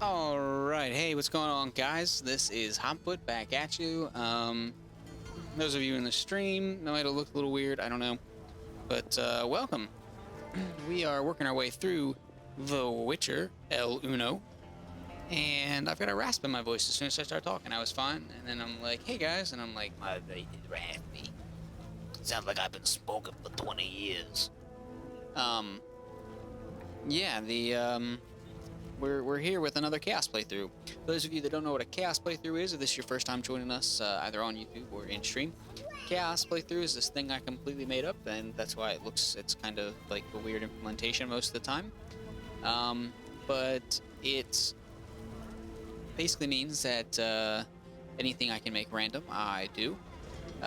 Alright, hey, what's going on, guys? This is HobFoote back at you. Those of you in the stream might have looked a little weird, I don't know. But, welcome. We are working our way through The Witcher, El Uno. And I've got a rasp in my voice as soon as I start talking. I was fine, and then I'm like, hey guys, and I'm like, my voice is raspy. Sounds like I've been smoking for 20 years. Yeah, we're here with another Chaos playthrough. For those of you that don't know what a Chaos playthrough is, if this is your first time joining us, either on YouTube or in stream, Chaos playthrough is this thing I completely made up, and that's why it's kind of like a weird implementation most of the time. But it basically means that anything I can make random, I do.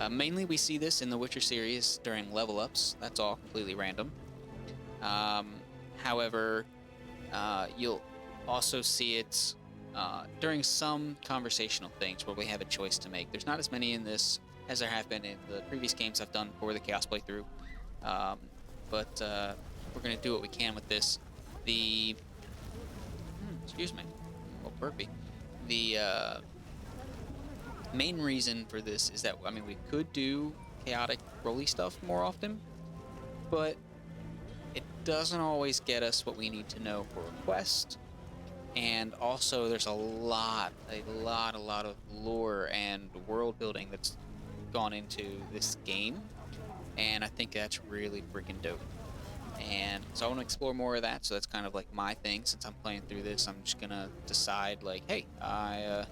Mainly we see this in the Witcher series during level ups. That's all completely random. However, you'll also see it during some conversational things where we have a choice to make. There's not as many in this as there have been in the previous games I've done for the Chaos playthrough, but we're going to do what we can with this. Excuse me, a little burpy. The main reason for this is that, I mean, we could do chaotic rolly stuff more often, but it doesn't always get us what we need to know for a quest. And also there's a lot of lore and world building that's gone into this game, and I think that's really freaking dope. And so I want to explore more of that, so that's kind of like my thing. Since I'm playing through this, I'm just gonna decide like, hey, I'm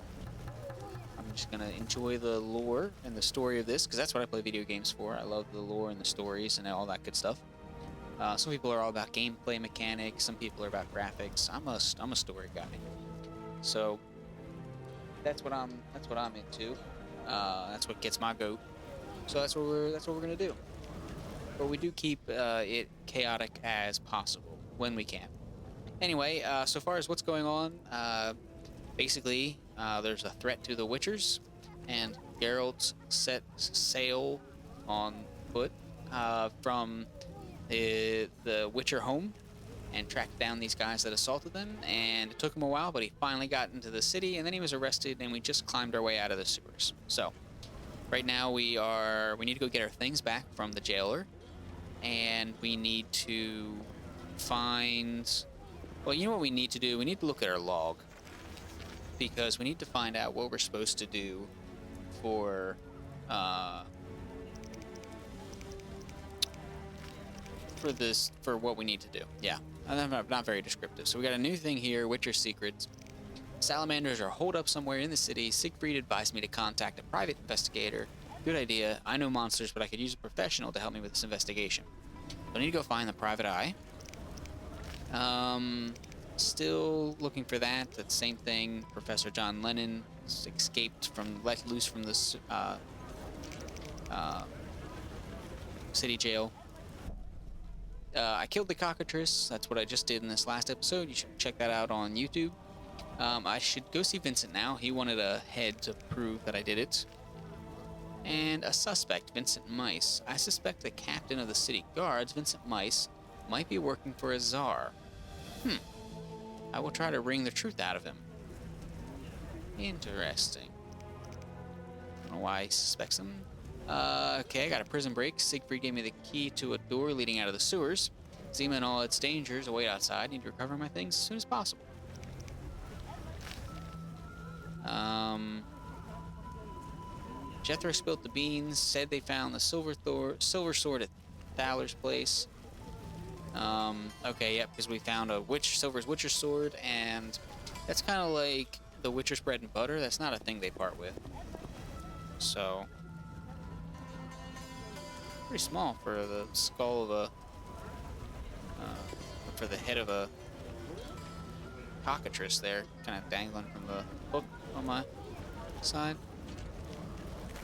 just gonna enjoy the lore and the story of this, because that's what I play video games for. I love the lore and the stories and all that good stuff. Some people are all about gameplay mechanics. Some people are about graphics. I'm a story guy, so that's what I'm into. That's what gets my goat. So that's what we're gonna do. But we do keep it chaotic as possible when we can. Anyway, so far as what's going on, basically there's a threat to the Witchers, and Geralt set sail on foot from the Witcher home and tracked down these guys that assaulted them, and it took him a while, but he finally got into the city, and then he was arrested, and we just climbed our way out of the sewers. So right now we need to go get our things back from the jailer, and we need to find, well, you know what we need to do? We need to look at our log, because we need to find out what we're supposed to do for what we need to do. Yeah, I'm not very descriptive. So we got a new thing here, Witcher Secrets. Salamanders are holed up somewhere in the city. Siegfried advised me to contact a private investigator. Good idea. I know monsters, but I could use a professional to help me with this investigation. So I need to go find the private eye. Still looking for that. That same thing. Professor John Lennon escaped from, let loose from this city jail. I killed the cockatrice. That's what I just did in this last episode. You should check that out on YouTube. I should go see Vincent now. He wanted a head to prove that I did it. And a suspect, Vincent Mice. I suspect the captain of the city guards, Vincent Mice, might be working for a czar. I will try to wring the truth out of him. Interesting. I don't know why he suspects him. Okay, I got a prison break. Siegfried gave me the key to a door leading out of the sewers. Zima and all its dangers await outside. Need to recover my things as soon as possible. Jethro spilled the beans. Said they found the silver sword at Thaler's place. Okay, yep, because we found a Silver's Witcher sword, and that's kind of like the Witcher's bread and butter. That's not a thing they part with. So pretty small for the skull of a, for the head of a cockatrice there, kind of dangling from the hook on my side.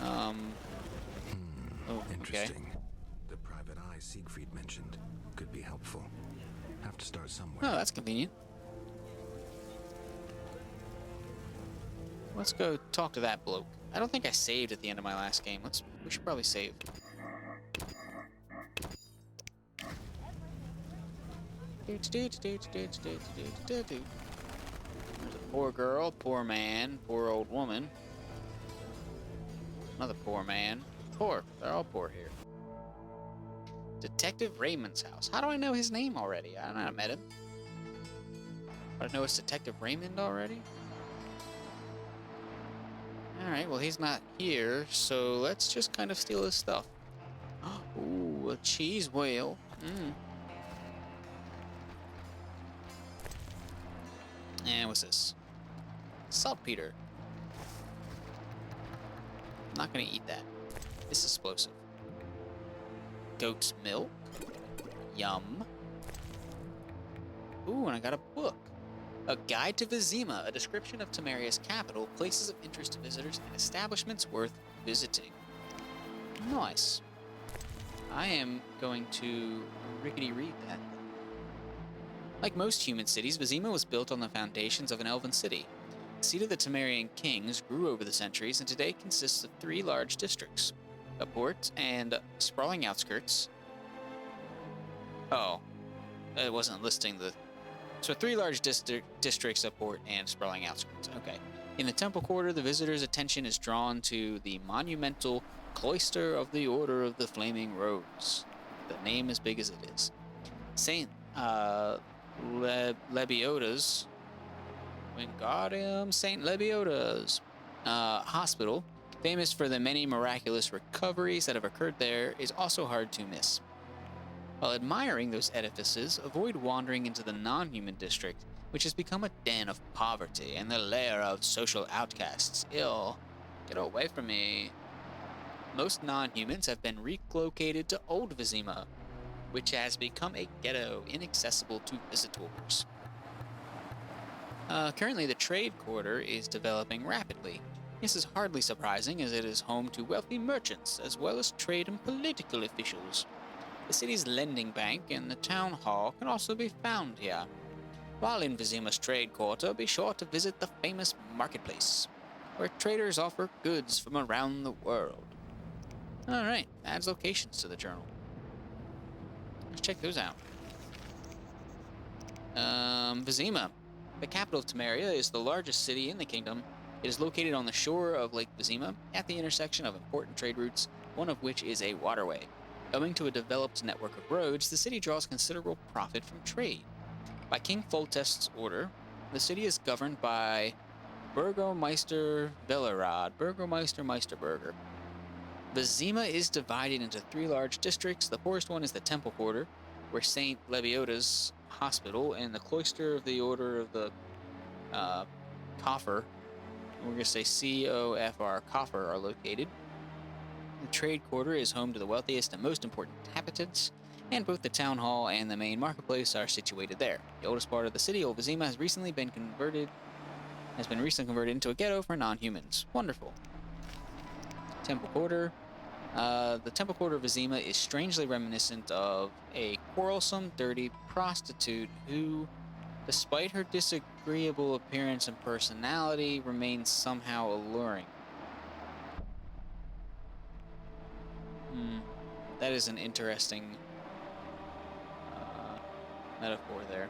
Oh, Interesting. Okay. The private eye Siegfried mentioned could be helpful. Have to start somewhere. Oh, that's convenient. Let's go talk to that bloke. I don't think I saved at the end of my last game. We should probably save. There's a poor girl, poor man, poor old woman. Another poor man. Poor. They're all poor here. Detective Raymond's house. How do I know his name already? I don't know. I met him. But I know it's Detective Raymond already. Alright, well, he's not here, so let's just kind of steal his stuff. Ooh, a cheese whale. And what's this? Saltpeter. I'm not gonna eat that. It's explosive. Goat's milk. Yum. Ooh, and I got a book. A Guide to Vizima, a description of Temeria's capital, places of interest to visitors, and establishments worth visiting. Nice. I am going to rickety read that. Like most human cities, Vizima was built on the foundations of an elven city. The seat of the Temerian kings grew over the centuries and today consists of 3 large districts: a port and sprawling outskirts. Oh, it wasn't listing the... So 3 large districts, a port, and sprawling outskirts. Okay. In the Temple Quarter, the visitor's attention is drawn to the monumental Cloister of the Order of the Flaming Rose. The name as big as it is. Saint Lebioda's Wingardium Saint Lebioda's hospital, famous for the many miraculous recoveries that have occurred there, is also hard to miss. While admiring those edifices, avoid wandering into the non-human district, which has become a den of poverty and the lair of social outcasts. Ill. Get away from me. Most non-humans have been relocated to Old Vizima, which has become a ghetto inaccessible to visitors. Currently, the trade quarter is developing rapidly. This is hardly surprising, as it is home to wealthy merchants, as well as trade and political officials. The city's lending bank and the town hall can also be found here. While in Vizima's trade quarter, be sure to visit the famous marketplace, where traders offer goods from around the world. Alright, adds locations to the journal. Let's check those out. Vizima. The capital of Temeria is the largest city in the kingdom. It is located on the shore of Lake Vizima, at the intersection of important trade routes, one of which is a waterway. Owing to a developed network of roads, the city draws considerable profit from trade. By King Foltest's order, the city is governed by Burgomeister Bellerad, Burgomeister Meisterberger. Vizima is divided into 3 large districts. The poorest one is the Temple Quarter, where St. Lebioda's Hospital and the Cloister of the Order of the Coffer, we're going to say C-O-F-R, Coffer, are located. The trade quarter is home to the wealthiest and most important inhabitants, and both the town hall and the main marketplace are situated there. The oldest part of the city, Old Vizima, has been recently converted into a ghetto for non-humans. Wonderful. Temple Quarter. The Temple Quarter of Vizima is strangely reminiscent of a quarrelsome, dirty prostitute who, despite her disagreeable appearance and personality, remains somehow alluring. That is an interesting metaphor there.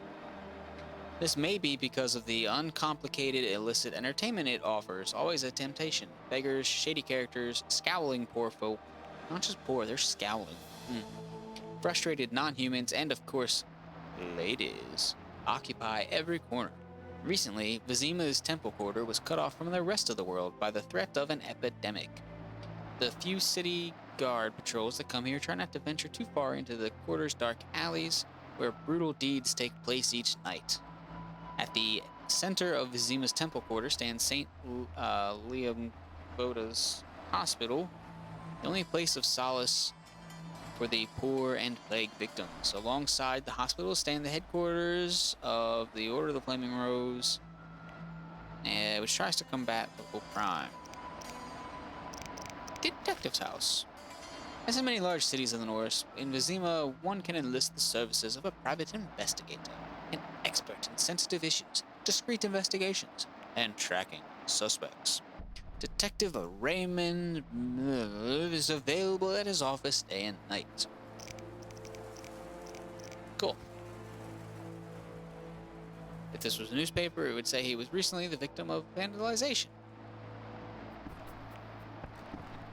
This may be because of the uncomplicated illicit entertainment it offers, always a temptation. Beggars, shady characters, scowling poor folk. Not just poor, they're scowling. Frustrated non-humans, and of course, ladies, occupy every corner. Recently, Vizima's Temple Quarter was cut off from the rest of the world by the threat of an epidemic. The few city guard patrols that come here try not to venture too far into the quarter's dark alleys, where brutal deeds take place each night. At the center of Vizima's Temple Quarter stands St. Leoboda's Hospital, the only place of solace for the poor and plague victims. Alongside the hospital stand the headquarters of the Order of the Flaming Rose, which tries to combat local crime. Detective's House. As in many large cities in the north, in Vizima, one can enlist the services of a private investigator, an expert in sensitive issues, discreet investigations, and tracking suspects. Detective Raymond is available at his office day and night. Cool. this was a newspaper, it would say he was recently the victim of vandalization.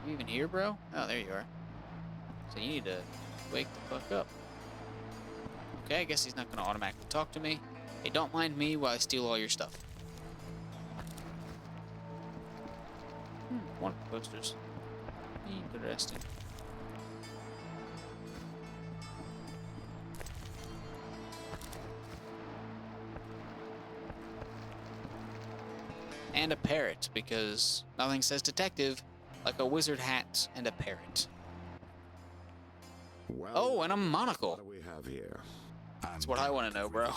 You even here, bro? Oh, there you are. So you need to wake the fuck up. Okay, I guess he's not gonna automatically talk to me. Hey, don't mind me while I steal all your stuff. One posters. Interesting. And a parrot, because nothing says detective like a wizard hat and a parrot. Well, Oh, and a monocle. what do we have here? That's what I want to know, bro.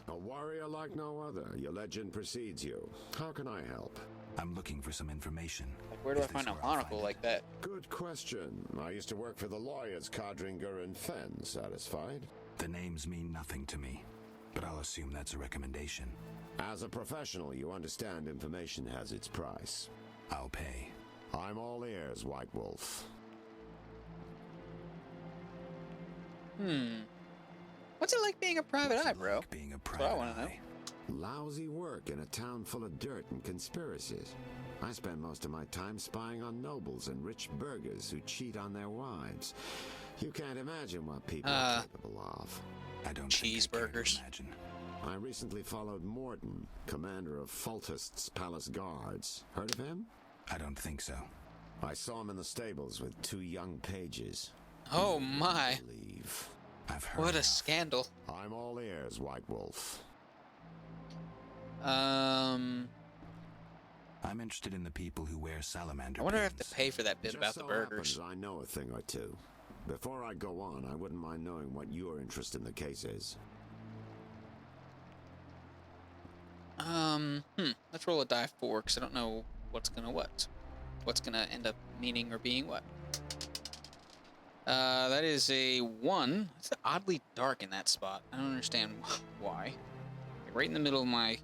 A warrior like no other. Your legend precedes you. How can I help? I'm looking for some information. Like, where do I Is this find a where I'll monocle find like it? that? Good question. I used to work for the lawyers Codringer and Fenn. Satisfied? The names mean nothing to me, but I'll assume that's a recommendation. As a professional, you understand information has its price. I'll pay. I'm all ears, White Wolf. What's it like being a private eye, bro? Like being a That's what I private want to know. eye. Lousy work in a town full of dirt and conspiracies. I spend most of my time spying on nobles and rich burghers who cheat on their wives. You can't imagine what people are capable of. I don't think I care to Cheeseburgers. imagine. I recently followed Morton, commander of Foltest's palace guards. Heard of him? I don't think so. I saw him in the stables with 2 young pages. Oh my. Leave. I've heard What a enough. scandal. I'm all ears, White Wolf. I'm interested in the people who wear salamander I wonder if I have pins. to pay for that bit Just about the so burgers. happens I know a thing or two. Before I go on, I wouldn't mind knowing what your interest in the case is. Let's roll a die 4, because I don't know what's gonna what. What's gonna end up meaning or being what. That is a 1. It's oddly dark in that spot. I don't understand why. Like right in the middle of my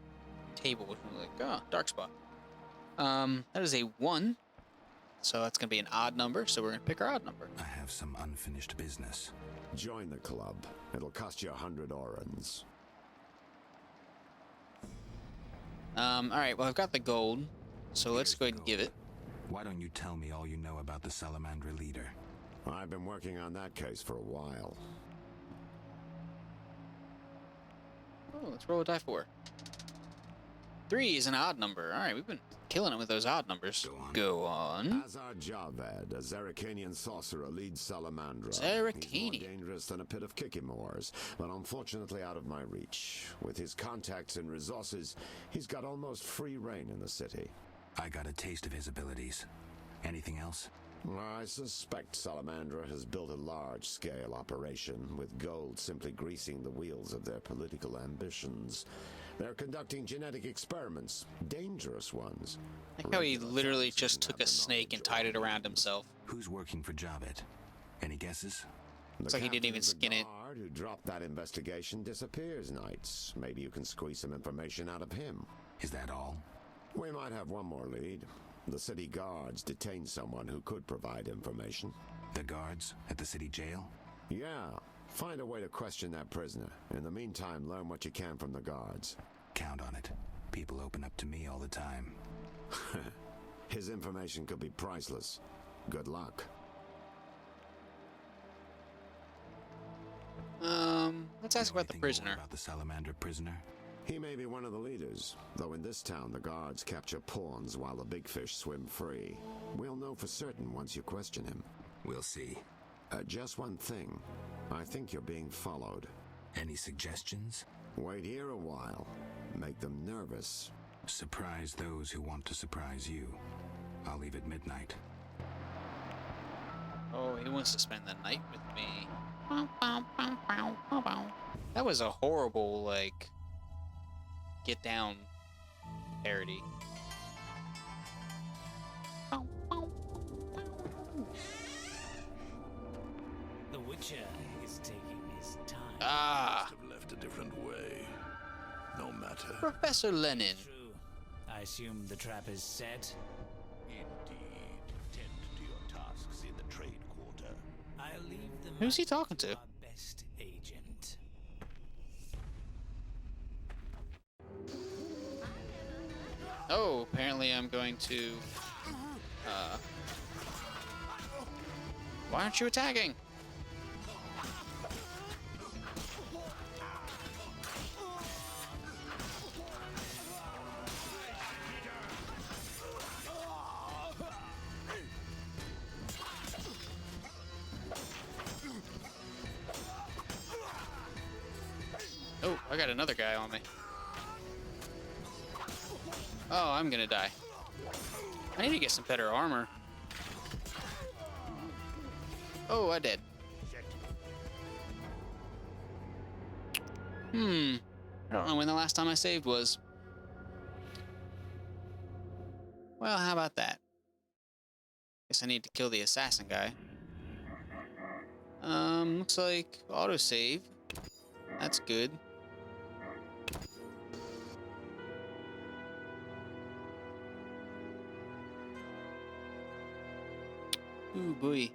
table, which I'm like, oh, dark spot. That is a 1. So that's gonna be an odd number, so we're gonna pick our odd number. I have some unfinished business. Join the club. It'll cost you 100 orens. Alright, well I've got the gold, so let's Here's go ahead the and give it. Why don't you tell me all you know about the salamander leader? I've been working on that case for a while. Oh, let's roll a die 4. 3 is an odd number. Alright, we've been killing it with those odd numbers. Go on. Go on. Azar Javed, a Zaracanian sorcerer, leads Salamandra. He's Zaracanian. more dangerous than a pit of Kikimors, but unfortunately out of my reach. With his contacts and resources, he's got almost free reign in the city. I got a taste of his abilities. Anything else? I suspect Salamandra has built a large-scale operation, with gold simply greasing the wheels of their political ambitions. They're conducting genetic experiments, dangerous ones. Like how he Regular literally thugs just wouldn't took have a the snake and knowledge tied or it around plans. himself. Who's working for Javed? Any guesses? Looks like he didn't captain even of the skin it. guard who dropped that investigation disappears nights. Maybe you can squeeze some information out of him. Is that all? We might have one more lead. The city guards detained someone who could provide information. The guards at the city jail? Yeah, find a way to question that prisoner. In the meantime, learn what you can from the guards. Count on it. People open up to me all the time. His information could be priceless. Good luck. Let's ask Know about the anything more prisoner. About the salamander prisoner? He may be one of the leaders, though in this town the guards capture pawns while the big fish swim free. We'll know for certain once you question him. We'll see. Just one thing. I think you're being followed. Any suggestions? Wait here a while. Make them nervous. Surprise those who want to surprise you. I'll leave at midnight. Oh, he wants to spend the night with me. That was a horrible, like, get down parody. The Witcher is taking his time. Ah, Have left a different way. No matter. Professor Lennon. True. I assume the trap is set. Indeed. Tend to your tasks in the trade quarter. I'll leave the Who's he match talking to? Our best agent. Oh, apparently I'm going to... Why aren't you attacking? Oh, I got another guy on me. Oh, I'm gonna die. I need to get some better armor. Oh, I did. I don't know when the last time I saved was. Well, how about that? Guess I need to kill the assassin guy. Looks like autosave. That's good. Ooh, boy.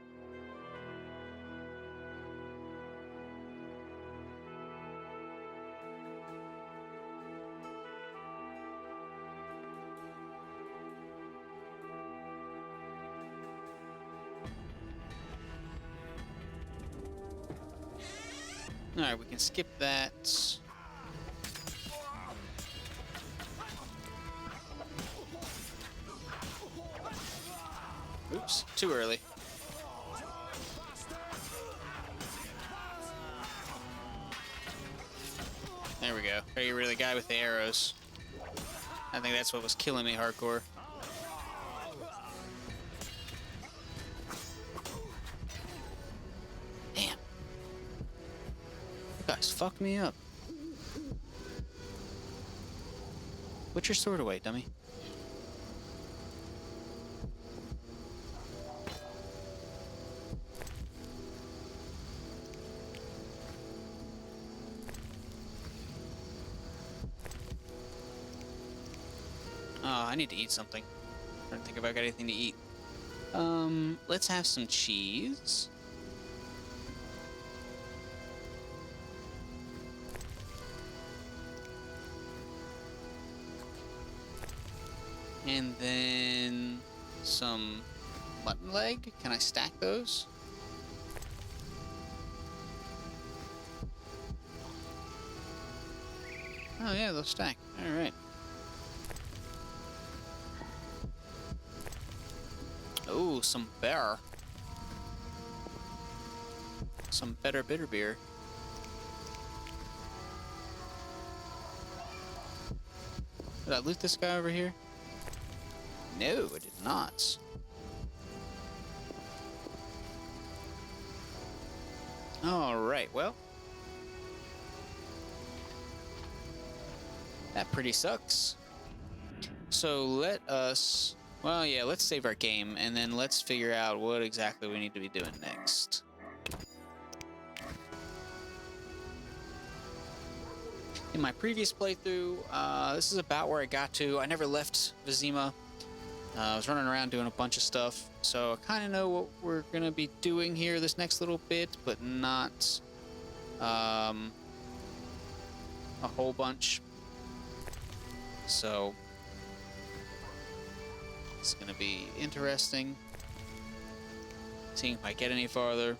Alright, we can skip that. Oops, too early. There we go. Gotta get rid of the guy with the arrows. I think that's what was killing me hardcore. Damn. You guys fucked me up. Put your sword away, dummy. Oh, I need to eat something. I don't think if I got anything to eat. Let's have some cheese. And then some mutton leg. Can I stack those? Oh yeah, they'll stack. All right. Oh, some bear. Some better bitter beer. Did I loot this guy over here? No, I did not. Alright, well. That pretty sucks. So let us... Well, yeah, let's save our game, and then let's figure out what exactly we need to be doing next. In my previous playthrough, this is about where I got to. I never left Vizima. I was running around doing a bunch of stuff, so I kind of know what we're going to be doing here this next little bit, but not a whole bunch. So... it's going to be interesting. Seeing if I get any farther.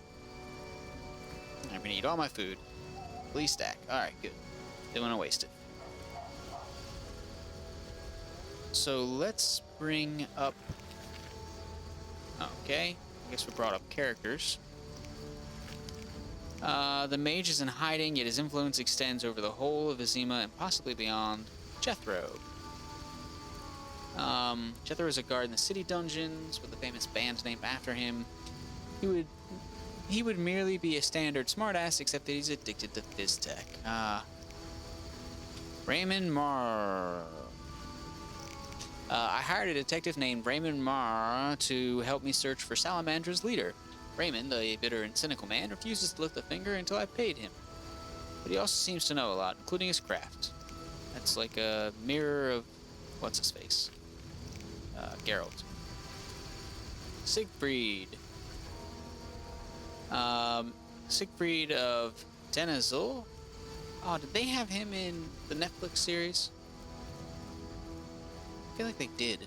I'm going to eat all my food. Please stack. Alright, good. Didn't want to waste it. So let's bring up... Okay. I guess we brought up characters. The mage is in hiding, yet his influence extends over the whole of Vizima and possibly beyond. Jethro. Jethro is a guard in the city dungeons with a famous band named after him. He would merely be a standard smartass, except that he's addicted to phys tech. Raymond Marr. I hired a detective named Raymond Marr to help me search for Salamandra's leader. Raymond, a bitter and cynical man, refuses to lift a finger until I paid him. But he also seems to know a lot, including his craft. That's like a mirror of... what's his face? Geralt. Siegfried. Siegfried of Denizul. Oh, did they have him in the Netflix series? feel like they did.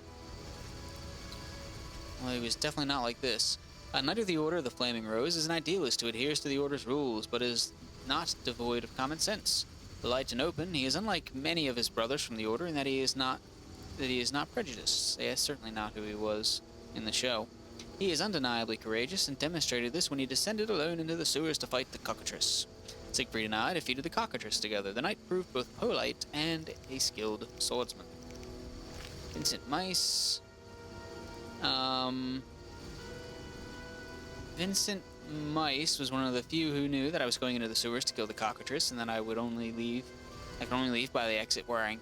Well, he was definitely not like this. A Knight of the Order of the Flaming Rose is an idealist who adheres to the Order's rules, but is not devoid of common sense. Light and open, he is unlike many of his brothers from the Order in that he is not prejudiced. Yeah, certainly not who he was in the show. He is undeniably courageous and demonstrated this when he descended alone into the sewers to fight the cockatrice. Siegfried and I defeated the cockatrice together. The knight proved both polite and a skilled swordsman. Vincent Mice. Vincent Mice was one of the few who knew that I was going into the sewers to kill the cockatrice, and that I could only leave by the exit where I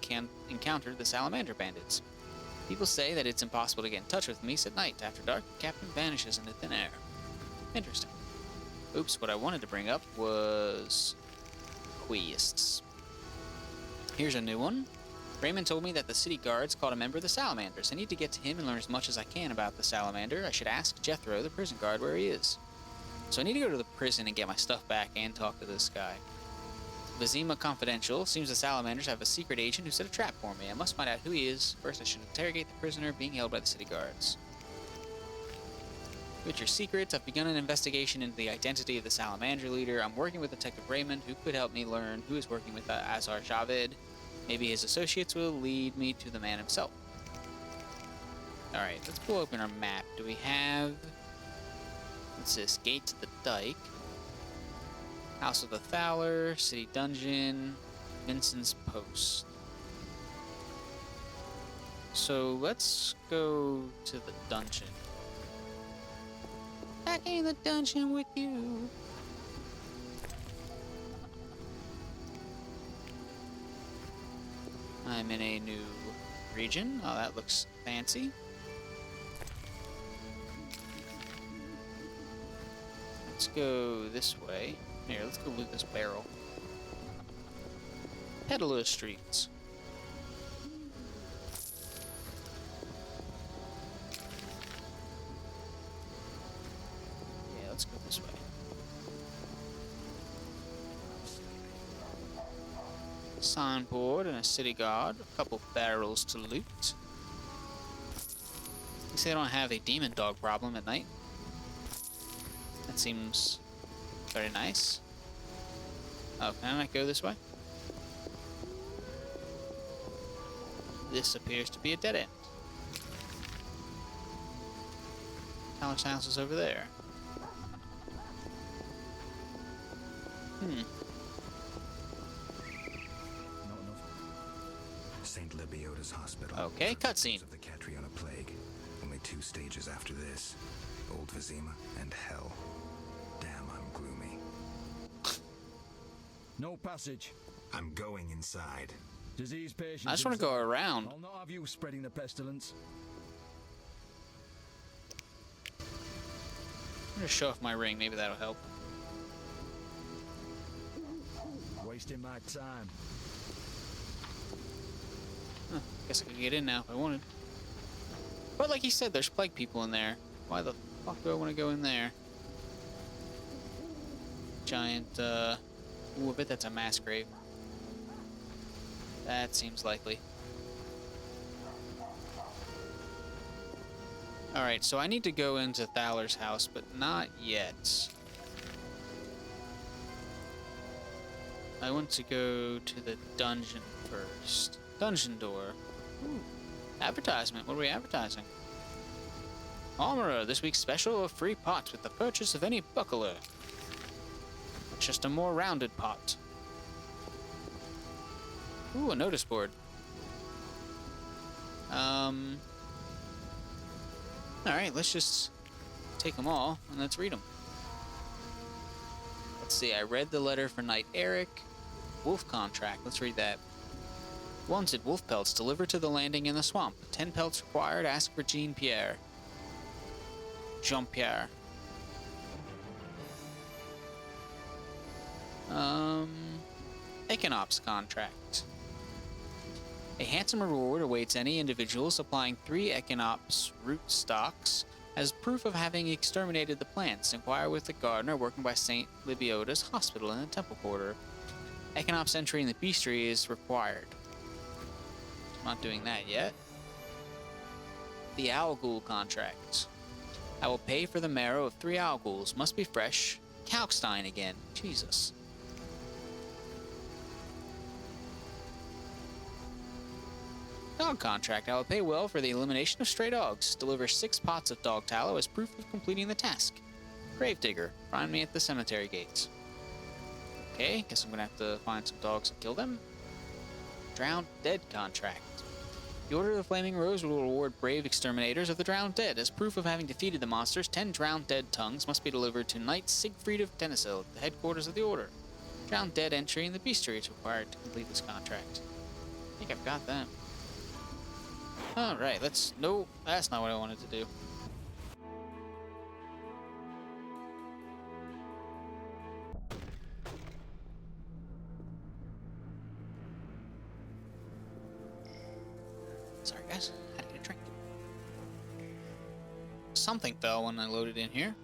encountered the salamander bandits. People say that it's impossible to get in touch with me at night. After dark, the captain vanishes into thin air. Interesting. Oops, what I wanted to bring up was quests. Here's a new one. Raymond told me that the city guards caught a member of the Salamanders. I need to get to him and learn as much as I can about the Salamander. I should ask Jethro, the prison guard, where he is. So I need to go to the prison and get my stuff back and talk to this guy. Vizima Confidential. Seems the Salamanders have a secret agent who set a trap for me. I must find out who he is. First, I should interrogate the prisoner being held by the city guards. With your secrets, I've begun an investigation into the identity of the Salamander leader. I'm working with Detective Raymond, who could help me learn who is working with Azar Javed. Maybe his associates will lead me to the man himself. Alright, let's pull open our map. Do we have... What's this? Gate to the Dike. House of the Thaler, City Dungeon, Vincent's Post. So let's go to the dungeon. Back in the dungeon with you. I'm in a new region. Oh, that looks fancy. Let's go this way. Here, let's go loot this barrel. Peddler Streets. Yeah, let's go this way. Signboard and a city guard, a couple barrels to loot. At least they don't have a demon dog problem at night. That seems very nice. Oh, can I not go this way? This appears to be a dead end. Alex house is over there. St. Libiota's hospital. Okay, cutscene. Of the Catriona plague. Only 2 stages after this. Old Vizima and hell. Damn, I'm gloomy. No passage. I'm going inside. Disease patients. I just want to go around. I'll not have you spreading the pestilence. I'm gonna show off my ring, maybe that'll help. Wasting my time. Huh, guess I could get in now if I wanted. But like he said, there's plague people in there. Why the fuck do I want to go in there? Giant, ooh, I bet that's a mass grave. That seems likely. Alright, so I need to go into Thaler's house, but not yet. I want to go to the dungeon first. Dungeon door. Ooh. Advertisement. What are we advertising? Armorer, this week's special, a free pot with the purchase of any buckler. Just a more rounded pot. Ooh, a notice board. Alright, let's just take them all and let's read them. Let's see, I read the letter for Knight Eric. Wolf contract, let's read that. Wanted wolf pelts delivered to the landing in the swamp. 10 pelts required, ask for Jean-Pierre. Jean-Pierre. Econops contract. A handsome reward awaits any individual supplying 3 Econops root stocks as proof of having exterminated the plants. Inquire with the gardener working by St. Libiota's hospital in the Temple Quarter. Econops entry in the bestiary is required. I'm not doing that yet. the owl ghoul contract. I will pay for the marrow of 3 owl ghouls. Must be fresh. Kalkstein again. Jesus. Dog contract. I will pay well for the elimination of stray dogs. Deliver 6 pots of dog tallow as proof of completing the task. Gravedigger. Find me at the cemetery gates. Okay, guess I'm gonna have to find some dogs and kill them. Drowned Dead contract. The Order of the Flaming Rose will reward brave exterminators of the drowned dead. As proof of having defeated the monsters, 10 drowned dead tongues must be delivered to Knight Siegfried of Denison, the headquarters of the Order. Drowned dead entry in the bestiary is required to complete this contract. I think I've got that. Alright, let's... No, that's not what I wanted to do. Sorry, guys. Had to get a drink. Something fell when I loaded in here.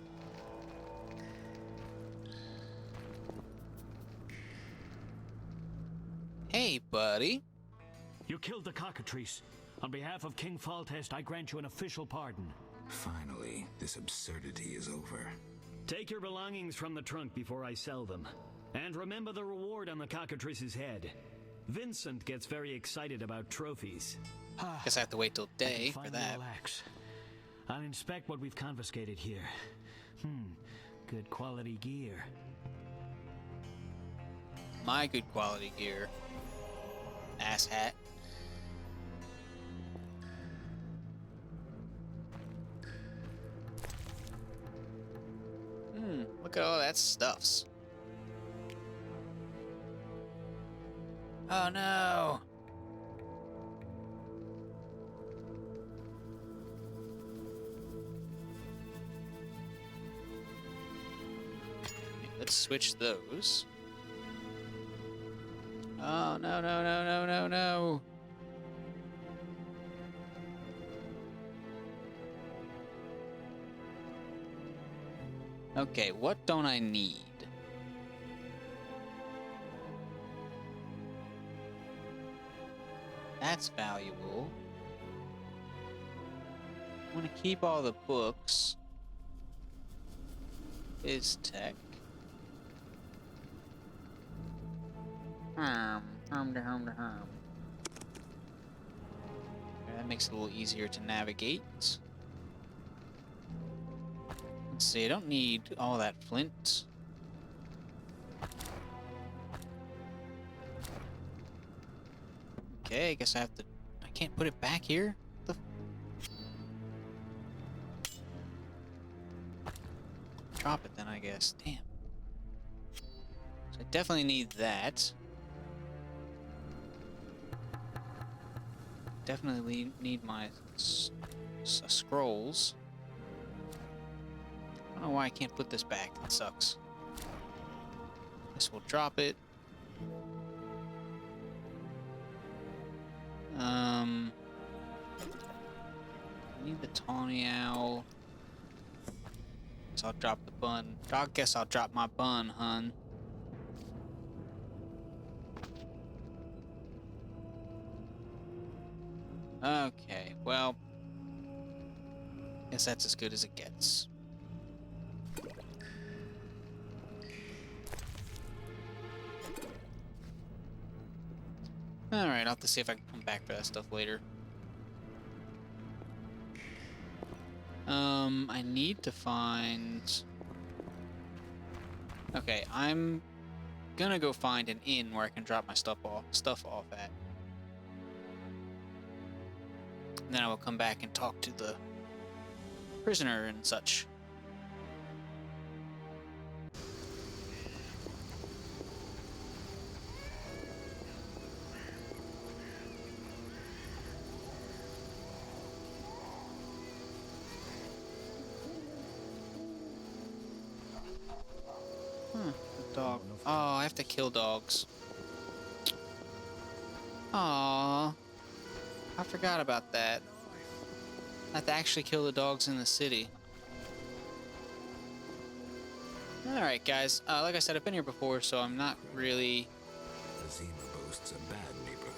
Hey, buddy. You killed the cockatrice. On behalf of King Faltest, I grant you an official pardon. Finally, this absurdity is over. Take your belongings from the trunk before I sell them. And remember the reward on the cockatrice's head. Vincent gets very excited about trophies. Guess I have to wait till day for Finally that. relax. I'll inspect what we've confiscated here. Good quality gear. My good quality gear. Ass hat. Look at all that stuffs. Oh no! Let's switch those. Oh no no no no no no! Okay, what don't I need? That's valuable. I want to keep all the books. Is tech. Harm to harm to harm. Okay, that makes it a little easier to navigate. Let's see, I don't need all that flint. Okay, I guess I have to... I can't put it back here? Drop it then, I guess. Damn. So I definitely need that. Definitely need my scrolls. I don't know why I can't put this back. That sucks. Guess we'll drop it. I need the tawny owl. Guess I'll drop the bun. I guess I'll drop my bun, hun. Okay, well, guess that's as good as it gets. Alright, I'll have to see if I can come back for that stuff later. I need to find... Okay, I'm gonna go find an inn where I can drop my stuff off at. And then I will come back and talk to the prisoner and such. Dog. Oh, I have to kill dogs. Aww. I forgot about that. I have to actually kill the dogs in the city. Alright, guys. Like I said, I've been here before, so I'm not really... Vizima boasts a bad neighborhood.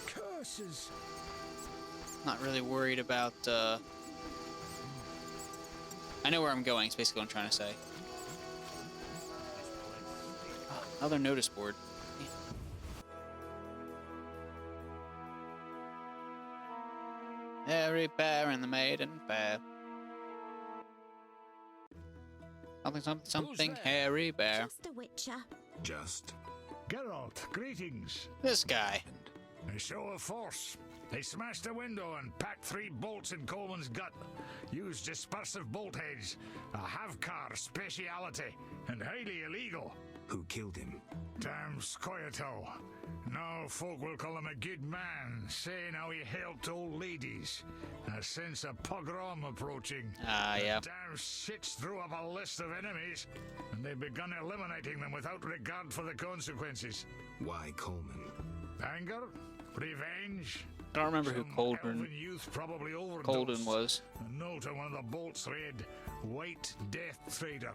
Curses! Not really worried about, I know where I'm going, is basically what I'm trying to say. Oh, another notice board. Hairy bear and the maiden fair. Something, something, something, there? hairy bear. Just a witcher. Just Geralt, greetings. This guy. A show of force. They smashed a window and packed 3 bolts in Coleman's gut. Used dispersive bolt heads. A have-car speciality. And highly illegal. who killed him. Damn Scoia'tael. Now folk will call him a good man, saying how he helped old ladies. A sense of pogrom approaching. Yeah. Damn shits threw up a list of enemies, and they've begun eliminating them without regard for the consequences. Why Coleman? Anger? Revenge? I don't remember who Some Colden elven youth probably overdosed. Colden was. A note on one of the bolts read, White Death Trader.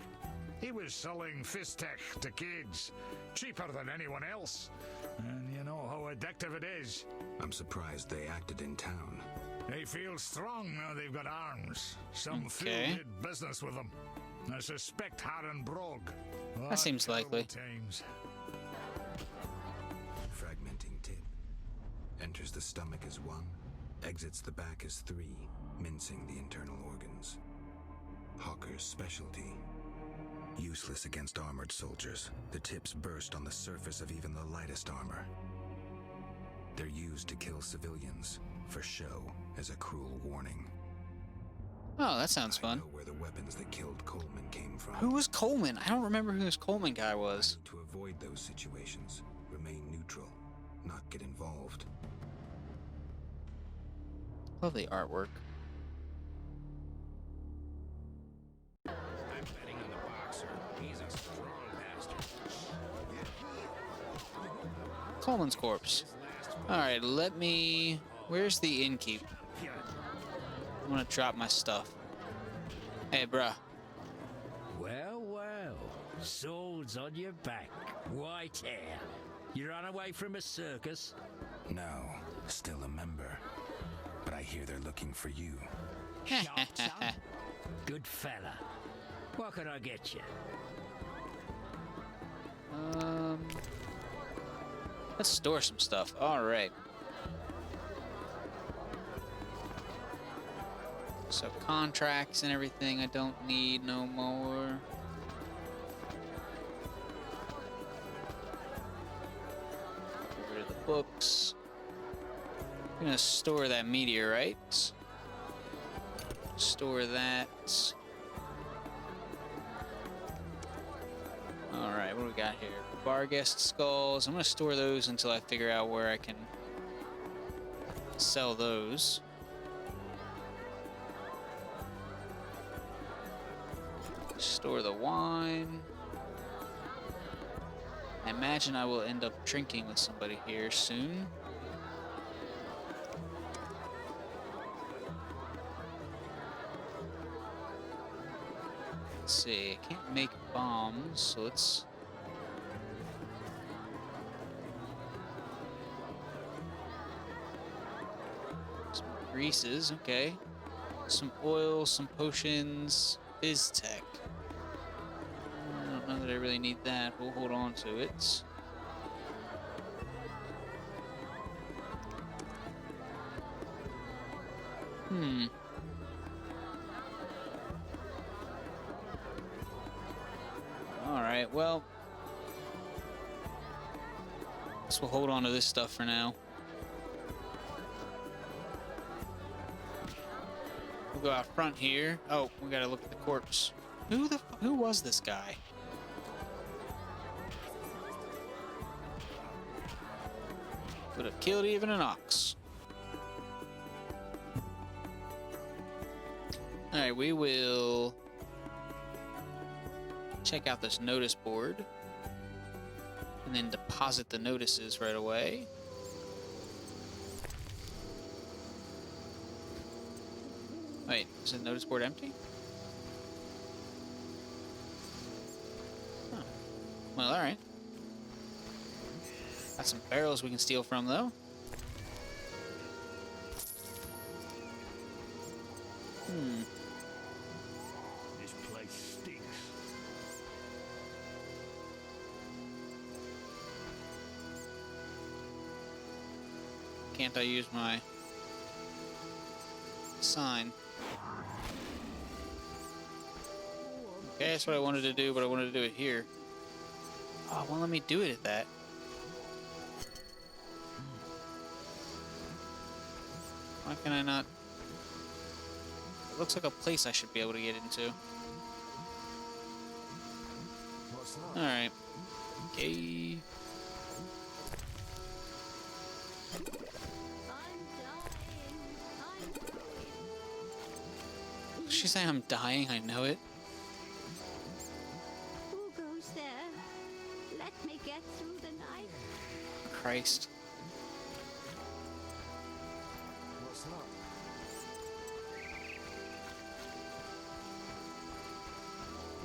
He was selling fistech to kids, cheaper than anyone else. And you know how addictive it is. I'm surprised they acted in town. They feel strong now they've got arms. Some Okay. fool did business with them. I suspect Harren Brog. That seems likely. Times. Fragmenting tip. Enters the stomach as 1, exits the back as 3, mincing the internal organs. Hawker's specialty. Useless against armored soldiers, the tips burst on the surface of even the lightest armor. They're used to kill civilians, for show, as a cruel warning. Oh, that sounds I fun. know where the weapons that killed Coleman came from. Who was Coleman? I don't remember who this Coleman guy was. To avoid those situations, remain neutral, not get involved. Love the artwork. I'm betting on the boxer. He's a strong bastard. Coleman's corpse. Alright, let me... Where's the innkeep? I'm gonna drop my stuff. Hey, bruh. Well, well. Swords on your back. White hair. You ran away from a circus? No, still a member. But I hear they're looking for you. Sharp, son? Good fella. What can I get you? Let's store some stuff. Alright. So contracts and everything I don't need no more. Get rid of the books. I'm gonna store that meteorite. Store that. Alright, what do we got here? Barghest skulls. I'm gonna store those until I figure out where I can sell those. Store the wine. I imagine I will end up drinking with somebody here soon. Let's see, I can't make bombs, so let's... Some greases, okay. Some oil, some potions, BizTech. I don't know that I really need that. We'll hold on to it. Alright, well. Guess we'll hold on to this stuff for now. We'll go out front here. Oh, we gotta look at the corpse. Who was this guy? Would have killed even an ox. Alright, we will check out this notice board and then deposit the notices right away. Wait, is the notice board empty? Huh. Well, alright. Got some barrels we can steal from, though. can't I use my sign? Okay, that's what I wanted to do, but I wanted to do it here. Oh, well, let me do it at that. Why can I not? It looks like a place I should be able to get into. Alright. Okay. She's saying I'm dying, I know it. Who goes there? Let me get through the night. Christ.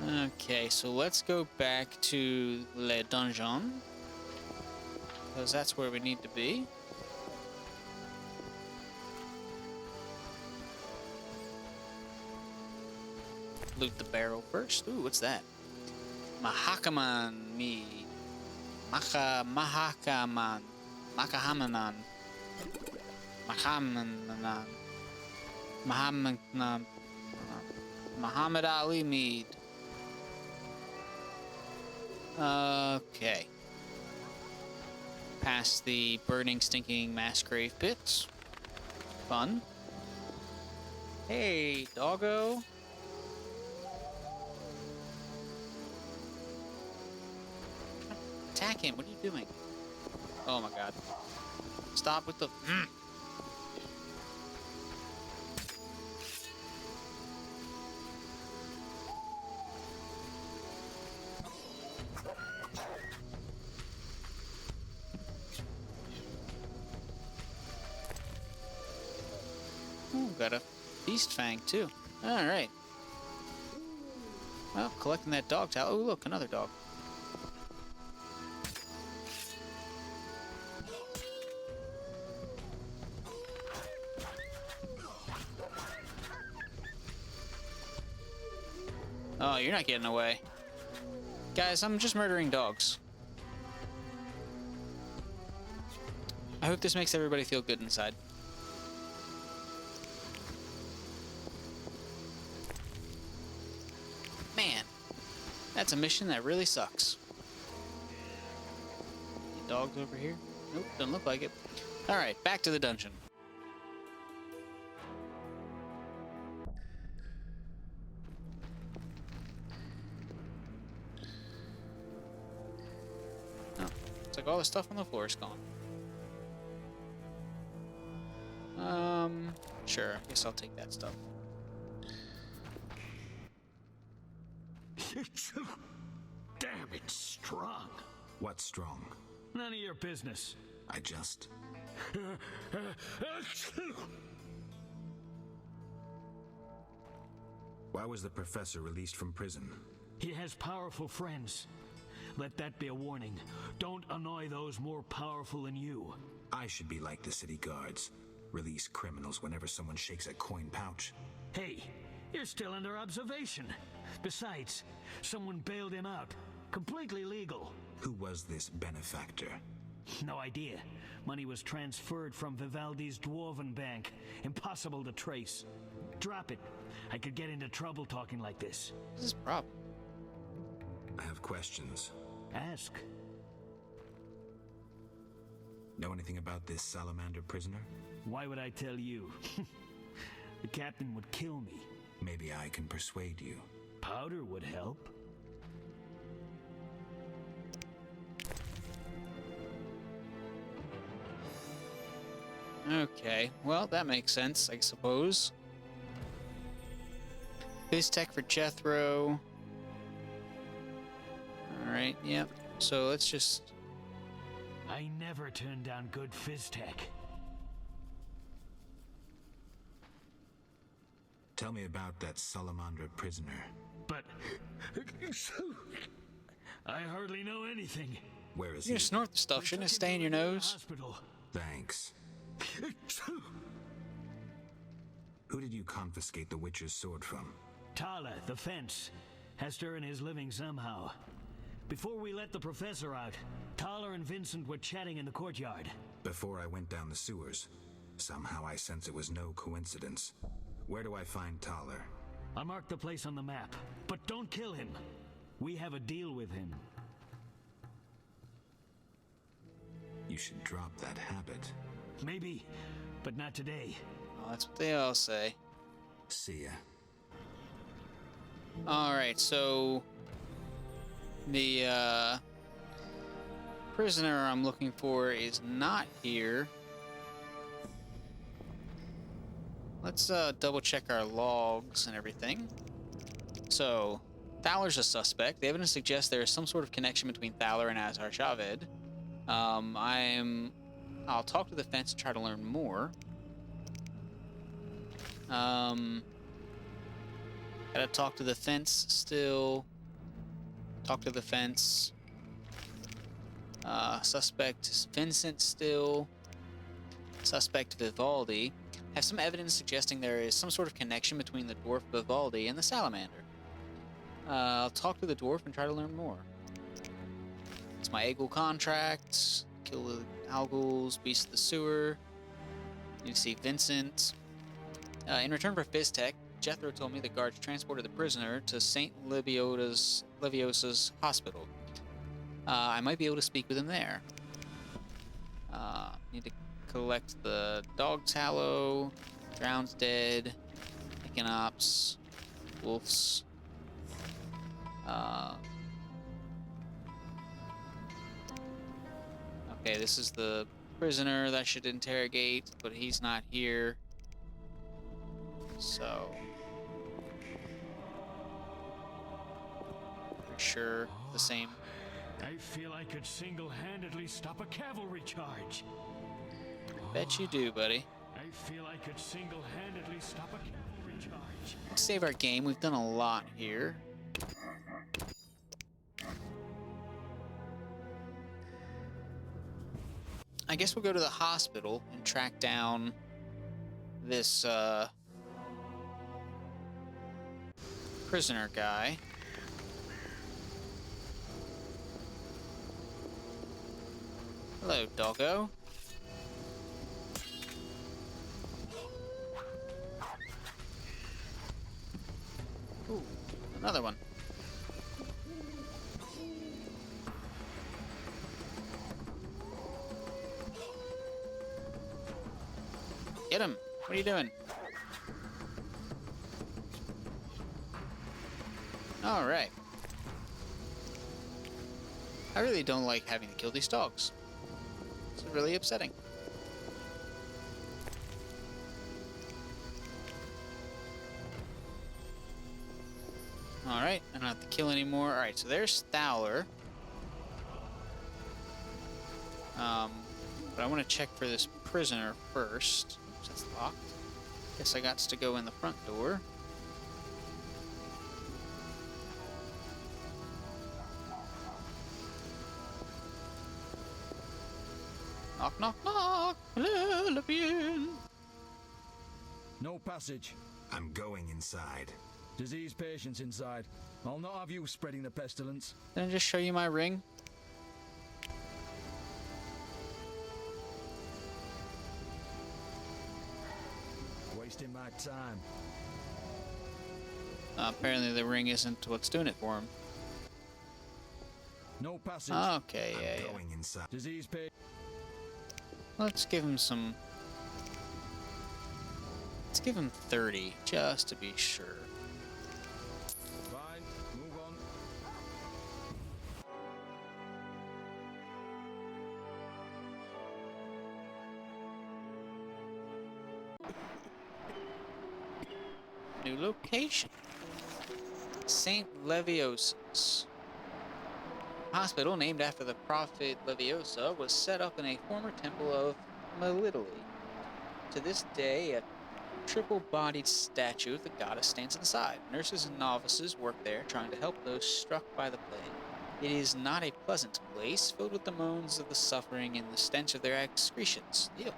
Okay, so let's go back to Le Donjon, because that's where we need to be. Loot the barrel first. Ooh, what's that? Mahakaman mead. Mahakaman. Makahamanan. Mahamanan. Mahamanan. Muhammad Ali mead. Okay. Past the burning, stinking mass grave pits. Fun. Hey, doggo. Attack him. What are you doing? Oh my god. Stop with the... Ooh, got a beast fang too. Alright. Well, collecting that dog towel. Oh, look, another dog. Oh, you're not getting away. Guys, I'm just murdering dogs. I hope this makes everybody feel good inside. Man, that's a mission that really sucks. Any dogs over here? Nope, doesn't look like it. Alright, back to the dungeon. Oh, looks like all the stuff on the floor is gone. Sure, I guess I'll take that stuff. Damn, it's strong. What's strong? None of your business. I just... Why was the professor released from prison? He has powerful friends. Let that be a warning. Don't annoy those more powerful than you. I should be like the city guards. Release criminals whenever someone shakes a coin pouch. Hey, you're still under observation. Besides, someone bailed him out. Completely legal. Who was this benefactor? No idea. Money was transferred from Vivaldi's Dwarven Bank. Impossible to trace. Drop it. I could get into trouble talking like this. What's his problem? I have questions. Ask. Know anything about this salamander prisoner? Why would I tell you? The captain would kill me. Maybe I can persuade you. Powder would help. Okay, well, that makes sense, I suppose. Biztech for Jethro. Alright, yep. So let's just... I never turned down good Fizztech. Tell me about that salamander prisoner. But... I hardly know anything. Where is You he? just snort the stuff, shouldn't it stay in your nose? Hospital. Thanks. Who did you confiscate the Witcher's sword from? Tala, the fence. Has to earn his living somehow. Before we let the professor out, Tala and Vincent were chatting in the courtyard. before I went down the sewers. Somehow I sense it was no coincidence. Where do I find Thaler? I'll mark the place on the map, but don't kill him. We have a deal with him. You should drop that habit. Maybe, but not today. Well, that's what they all say. See ya. Alright, so the prisoner I'm looking for is not here. Let's double check our logs and everything. So, Thaler's a suspect. The evidence suggests there is some sort of connection between Thaler and Azar Javed. I'll talk to the fence and try to learn more. Gotta talk to the fence still. Talk to the fence. Suspect is Vincent still. Suspect Vivaldi. Have some evidence suggesting there is some sort of connection between the dwarf Vivaldi and the salamander. I'll talk to the dwarf and try to learn more. It's my Eagle contract. Kill the Algals, Beast of the Sewer. You see Vincent. In return for Fizztech, Jethro told me the guards transported the prisoner to St. Leviosa's hospital. I might be able to speak with him there. Need to collect the dog tallow, Drown's Dead, Echinops, Wolves. Okay, this is the prisoner that I should interrogate, but he's not here. So, pretty sure the same. I feel I could single-handedly stop a cavalry charge. Bet you do, buddy. I feel I could single-handedly stop a cavalry charge. Let's save our game. We've done a lot here. I guess we'll go to the hospital and track down this prisoner guy. Hello, doggo. Ooh, another one. Get him! What are you doing? Alright. I really don't like having to kill these dogs. It's really upsetting. Alright, I don't have to kill anymore. Alright, so there's Thaler. But I want to check for this prisoner first. Oops, that's locked. Guess I got to go in the front door. Knock, knock, knock! Hello, le bien. No passage. I'm going inside. Disease patients inside. I'll not have you spreading the pestilence. Didn't I just show you my ring? Wasting my time. Apparently the ring isn't what's doing it for him. No passage. Okay, yeah, yeah. Going inside. Disease patient. Let's give him some... Let's give him 30, just to be sure. Fine. Move on. New location. St. Leviosa's. Hospital, named after the prophet Leviosa, was set up in a former temple of Melitele. To this day, a triple-bodied statue of the goddess stands inside. Nurses and novices work there, trying to help those struck by the plague. It is not a pleasant place, filled with the moans of the suffering and the stench of their excretions. Ew.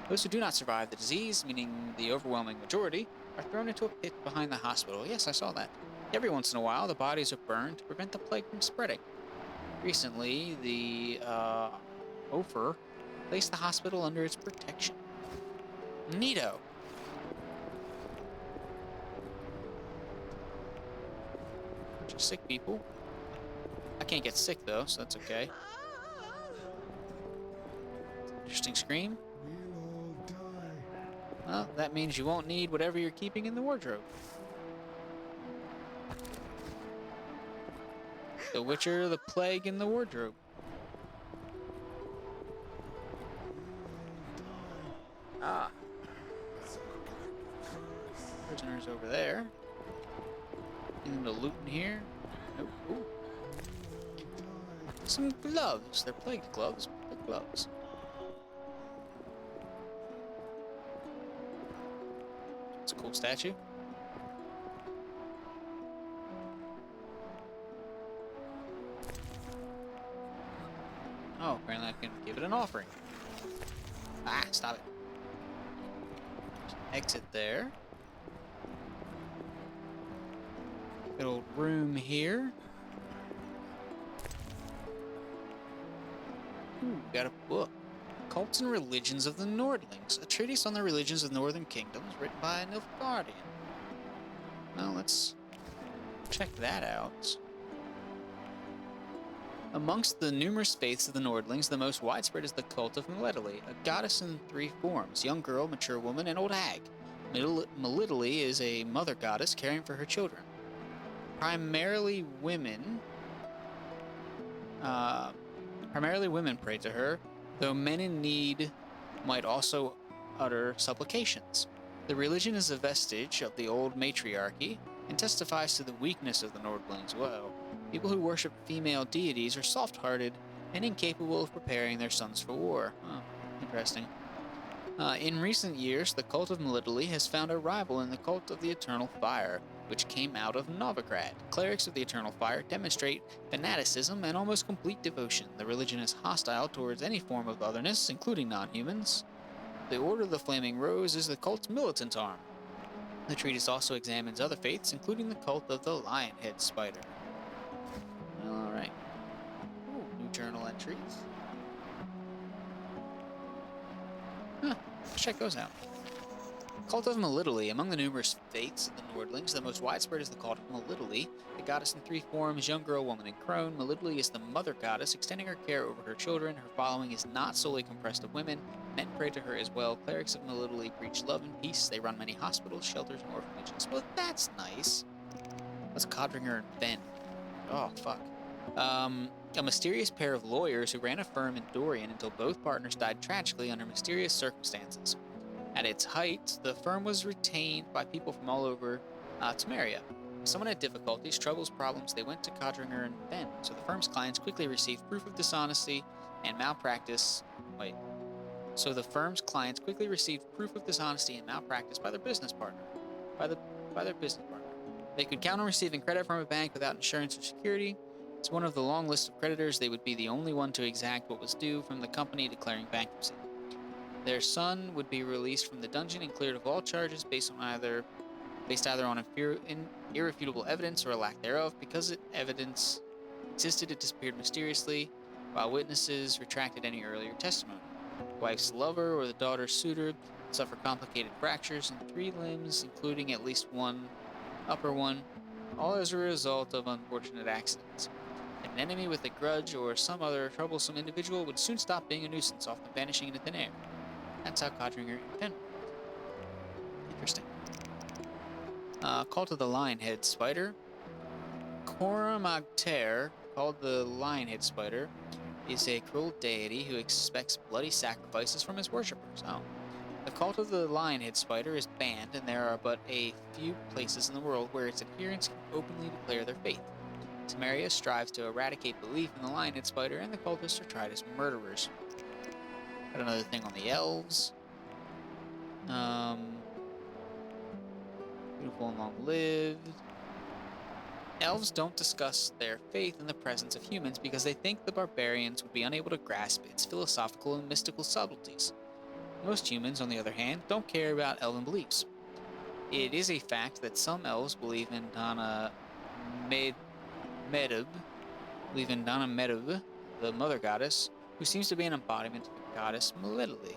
Those who do not survive the disease, meaning the overwhelming majority, are thrown into a pit behind the hospital. Yes, I saw that. Every once in a while, the bodies are burned to prevent the plague from spreading. Recently, the Ophir place the hospital under its protection. Neato. Bunch of sick people. I can't get sick though, so that's okay. Interesting scream. Well, that means you won't need whatever you're keeping in the wardrobe. The Witcher, the plague in the wardrobe. Ah. Prisoners over there. Anything to loot in here? Nope. Ooh. Some gloves. They're plague gloves. Plague gloves. It's a cool statue. Oh, apparently I can give it an offering. Ah, stop it. Exit there. Good old room here. Ooh, got a book. Cults and Religions of the Nordlings, a treatise on the religions of northern kingdoms written by an Nilfgaardian. Well, let's check that out. Amongst the numerous faiths of the Nordlings, the most widespread is the cult of Melitele, a goddess in 3 forms: young girl, mature woman, and old hag. Melitele is a mother goddess caring for her children. Primarily women pray to her, though men in need might also utter supplications. The religion is a vestige of the old matriarchy and testifies to the weakness of the Nordlings. Whoa. People who worship female deities are soft-hearted and incapable of preparing their sons for war. Oh, interesting. In recent years, the cult of Melitele has found a rival in the cult of the Eternal Fire, which came out of Novigrad. Clerics of the Eternal Fire demonstrate fanaticism and almost complete devotion. The religion is hostile towards any form of otherness, including non-humans. The Order of the Flaming Rose is the cult's militant arm. The treatise also examines other faiths, including the cult of the Lionhead Spider. Alright. New journal entries. Huh, let's check those out. Cult of Melitele. Among the numerous faiths of the Nordlings, the most widespread is the cult of Melitele, a goddess in 3 forms: young girl, woman, and crone. Melitele is the mother goddess, extending her care over her children. Her following is not solely compressed of women. Men pray to her as well. Clerics of Melitele preach love and peace. They run many hospitals, shelters, and orphanages. Well, that's nice. That's Codringer and Ben. Oh, fuck. A mysterious pair of lawyers who ran a firm in Dorian until both partners died tragically under mysterious circumstances. At its height, the firm was retained by people from all over Temeria. If someone had difficulties, troubles, problems, they went to Codringer and Ben, so the firm's clients quickly received proof of dishonesty and malpractice. So the firm's clients quickly received proof of dishonesty and malpractice by their business partner. They could count on receiving credit from a bank without insurance or security. As one of the long list of creditors, they would be the only one to exact what was due from the company declaring bankruptcy. Their son would be released from the dungeon and cleared of all charges based either on irrefutable evidence or a lack thereof. Because evidence existed, it disappeared mysteriously, while witnesses retracted any earlier testimony. Wife's lover or the daughter's suitor suffer complicated fractures in 3 limbs, including at least one upper one, all as a result of unfortunate accidents. An enemy with a grudge or some other troublesome individual would soon stop being a nuisance, often vanishing into thin air. That's how Codringer and Ben. Interesting. Cult of the Lionhead Spider. Cormagter, called the Lionhead Spider, is a cruel deity who expects bloody sacrifices from his worshippers. Oh. The cult of the Lionhead Spider is banned, and there are but a few places in the world where its adherents can openly declare their faith. Temeria strives to eradicate belief in the Lionhead Spider, and the cultists are tried as murderers. Got another thing on the elves. Beautiful and long-lived. Elves don't discuss their faith in the presence of humans because they think the barbarians would be unable to grasp its philosophical and mystical subtleties. Most humans, on the other hand, don't care about elven beliefs. It is a fact that some elves believe in Dana Medub, the mother goddess, who seems to be an embodiment of the goddess Melidly.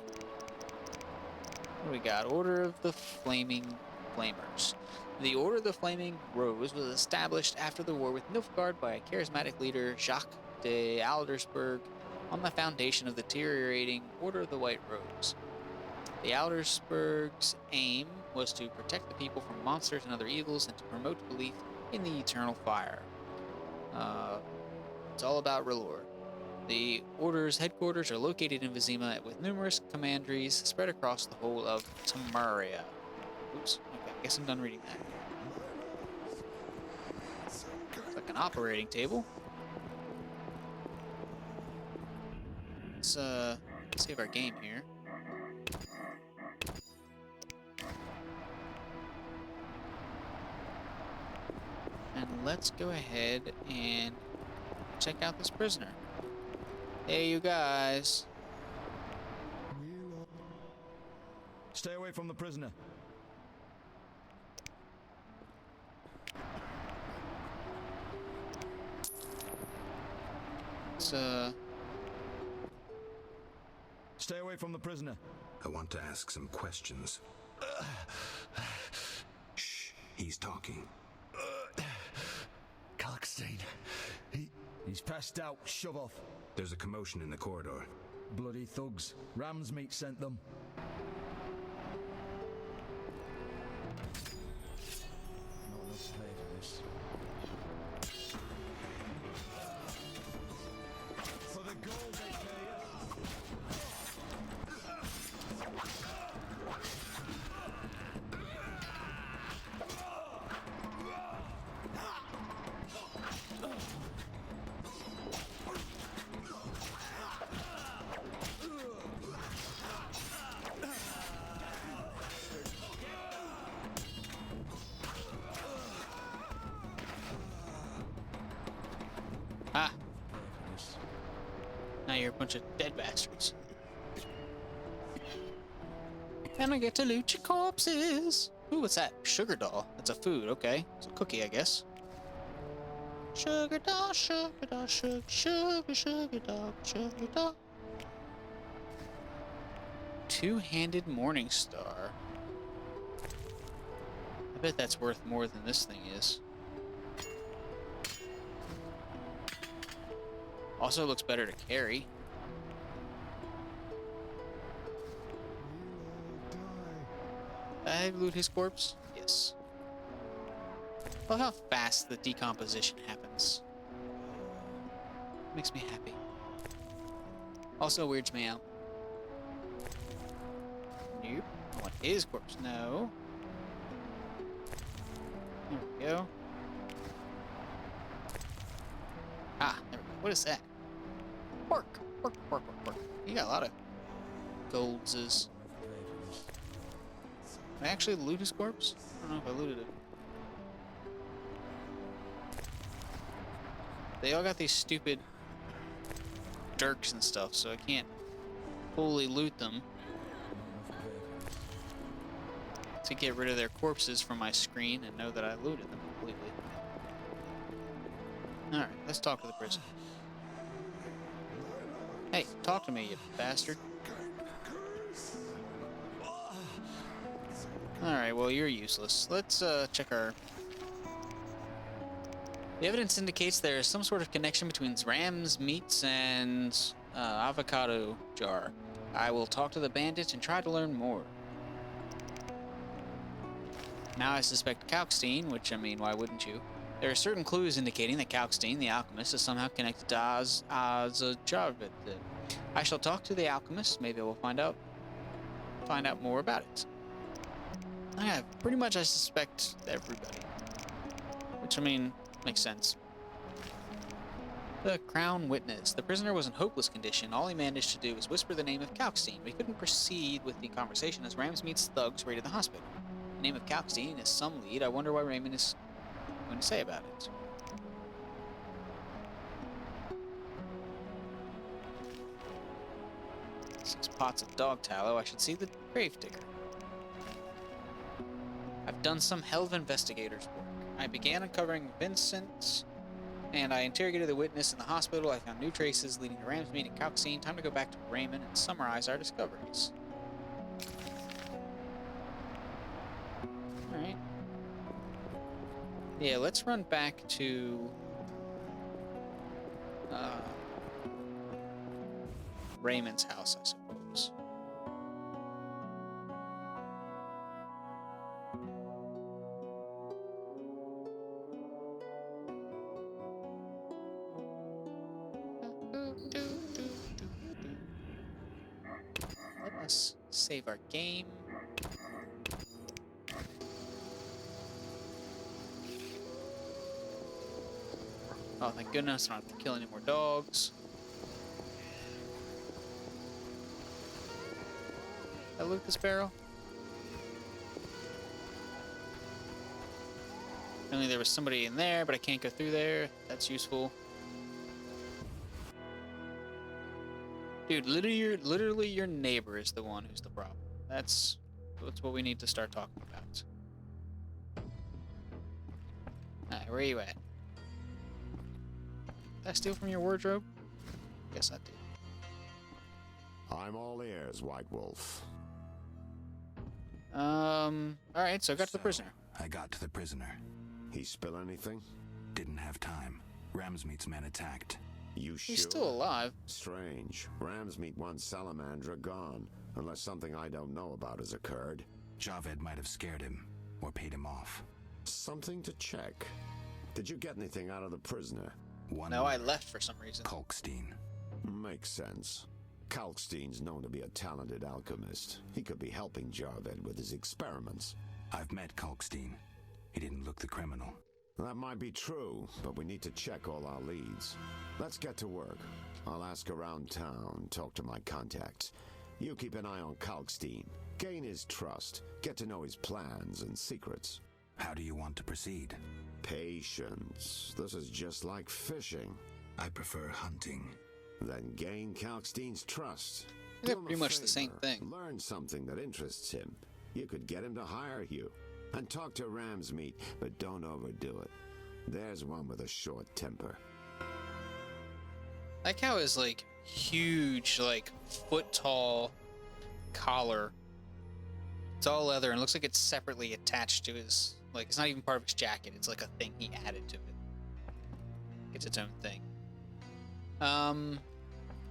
What do we got? Order of the Flaming Flamers. The Order of the Flaming Rose was established after the war with Nilfgaard by a charismatic leader, Jacques de Aldersberg, on the foundation of the deteriorating Order of the White Rose. The Aldersberg's aim was to protect the people from monsters and other evils and to promote belief in the eternal fire. It's all about R'hllor. The Order's headquarters are located in Vizima with numerous commanderies spread across the whole of Temeria. Oops, okay, I guess I'm done reading that. It's like an operating table. Let's save our game here. And let's go ahead and check out this prisoner. Hey, you guys. Stay away from the prisoner. Stay away from the prisoner. I want to ask some questions. Shh, he's talking. Kalkstein. He's passed out. Shove off. There's a commotion in the corridor. Bloody thugs. Ram's meat sent them. Not enough pay for this. For the gold they pay Ah. Now you're a bunch of dead bastards. And I get to loot your corpses. Ooh, what's that? Sugar doll. That's a food, okay. It's a cookie, I guess. Sugar doll, sugar doll, sugar, sugar, sugar doll, sugar doll. Two-handed morning star. I bet that's worth more than this thing is. Also looks better to carry. Did I loot his corpse? Yes. Love how fast the decomposition happens. Makes me happy. Also weirds me out. Nope. I want his corpse. No. There we go. Ah, there we go. What is that? Pork. Pork, pork, pork, pork. You got a lot of goldses. Did I actually loot his corpse? I don't know if I looted it. They all got these stupid dirks and stuff, so I can't fully loot them to get rid of their corpses from my screen and know that I looted them completely. Alright, let's talk to the prison. Hey, talk to me, you bastard. Alright, well, you're useless. Let's check our... The evidence indicates there is some sort of connection between ram's meats and avocado jar. I will talk to the bandits and try to learn more. Now I suspect Kalkstein, which, I mean, why wouldn't you? There are certain clues indicating that Kalkstein, the alchemist, is somehow connected to Azajavit. I shall talk to the alchemist. Maybe we'll find out more about it. Yeah, pretty much I suspect everybody. Which, I mean, makes sense. The Crown Witness. The prisoner was in hopeless condition. All he managed to do was whisper the name of Kalkstein. We couldn't proceed with the conversation as Ramsmeat's thugs raided the hospital. The name of Kalkstein is some lead. I wonder what Raymond is going to say about it. Six pots of dog tallow. I should see the grave digger. I've done some hell of investigator's work. I began uncovering Vincent's And I interrogated the witness in the hospital. I found new traces leading to Ramsmead and Calcine. Time to go back to Raymond and summarize our discoveries. Alright. Yeah, let's run back to Raymond's house, I suppose. Let us save our game. Oh, thank goodness, I don't have to kill any more dogs. Did I loot this barrel? Only there was somebody in there, but I can't go through there. That's useful. Dude, literally your neighbor is the one who's the problem. That's what we need to start talking about. Alright, where are you at? Did I steal from your wardrobe? Guess I did. I'm all ears, White Wolf. Alright, so I got to the prisoner. I got to the prisoner. He spill anything? Didn't have time. Ramsmeat's men attacked. You sure? He's still alive. Strange. Ramsmeat one Salamandra gone, unless something I don't know about has occurred. Javed might have scared him, or paid him off. Something to check. Did you get anything out of the prisoner? No, I left for some reason. Kalkstein. Makes sense. Kalkstein's known to be a talented alchemist. He could be helping Javed with his experiments. I've met Kalkstein. He didn't look the criminal. That might be true, but we need to check all our leads. Let's get to work. I'll ask around town, talk to my contacts. You keep an eye on Kalkstein. Gain his trust. Get to know his plans and secrets. How do you want to proceed? Patience. This is just like fishing. I prefer hunting. Then gain Kalkstein's trust. They're Do him a pretty much the same favor. thing. Learn something that interests him. You could get him to hire you. And talk to Ramsmeat, but don't overdo it. There's one with a short temper. That cow is like huge, like foot tall collar. It's all leather and looks like it's separately attached to his, like it's not even part of his jacket. It's like a thing he added to it. It's its own thing. All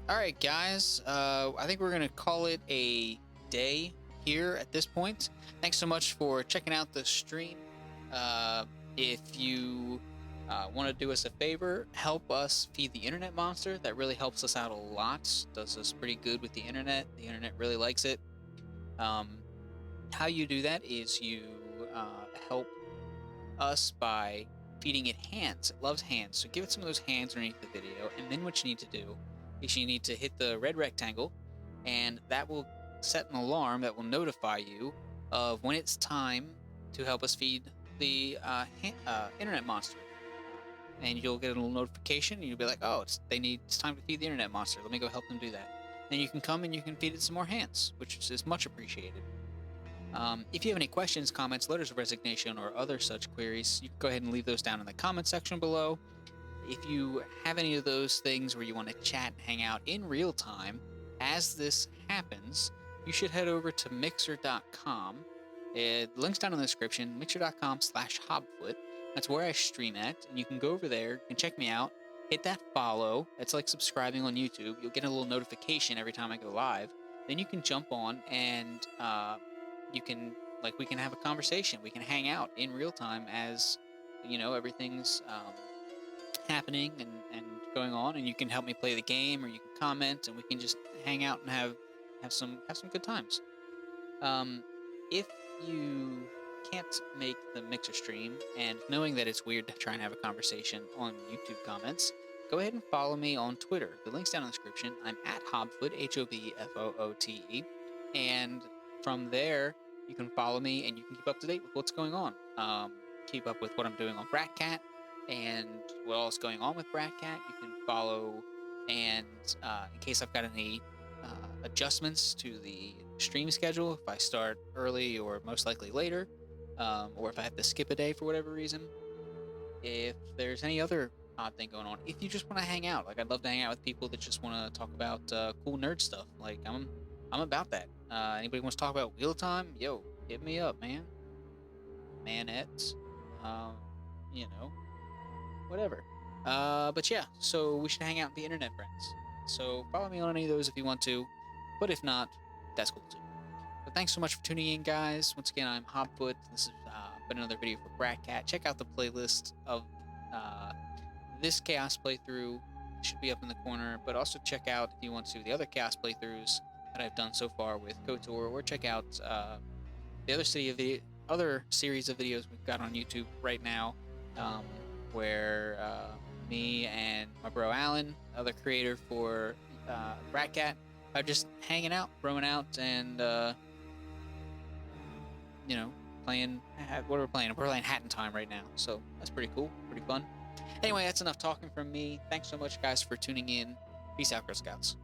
right, guys. I think we're gonna call it a day here at this point. Thanks so much for checking out the stream. If you want to do us a favor, help us feed the internet monster. That really helps us out a lot. Does us pretty good with the internet. The internet really likes it. How you do that is you help us by feeding it hands. It loves hands, so give it some of those hands underneath the video. And then what you need to do is you need to hit the red rectangle, and that will set an alarm that will notify you of when it's time to help us feed the internet monster. And you'll get a little notification, and you'll be like, oh, it's time to feed the internet monster. Let me go help them do that. Then you can come and you can feed it some more hands, which is much appreciated. If you have any questions, comments, letters of resignation, or other such queries, you can go ahead and leave those down in the comment section below. If you have any of those things where you want to chat and hang out in real time as this happens, you should head over to mixer.com. Links down in the description, mixer.com/HobFoote. That's where I stream at, and you can go over there and check me out. Hit that follow. It's like subscribing on YouTube. You'll get a little notification every time I go live. Then you can jump on and we can have a conversation. We can hang out in real time as, everything's happening and going on, and you can help me play the game, or you can comment, and we can just hang out and have some good times. If you can't make the Mixer stream, and knowing that it's weird to try and have a conversation on YouTube comments, go ahead and follow me on Twitter. The link's down in the description. I'm at HobFoote, HobFoote, and from there you can follow me and you can keep up to date with what's going on. Keep up with what I'm doing on BratCat and what else is going on with BratCat. You can follow, and in case I've got any adjustments to the stream schedule, if I start early or most likely later, or if I have to skip a day for whatever reason, if there's any other odd thing going on. If you just want to hang out, like I'd love to hang out with people that just want to talk about cool nerd stuff. Like I'm about that. Anybody wants to talk about wheel time? Yo, hit me up, man. Manettes, you know, whatever. But yeah, so we should hang out with the internet friends. So follow me on any of those if you want to, but if not, that's cool too. But thanks so much for tuning in, guys. Once again, I'm HobFoote. This has been another video for BratCat. Check out the playlist of this Chaos playthrough. It should be up in the corner, but also check out, if you want to, the other Chaos playthroughs that I've done so far with KOTOR, or check out the other series of videos we've got on YouTube right now, where me and my bro Alan, other creator for BratCat, are just hanging out, roaming out, and you know, playing. What are we playing? We're playing Hat in Time right now, so that's pretty cool, pretty fun. Anyway, that's enough talking from me. Thanks so much, guys, for tuning in. Peace out, Girl Scouts.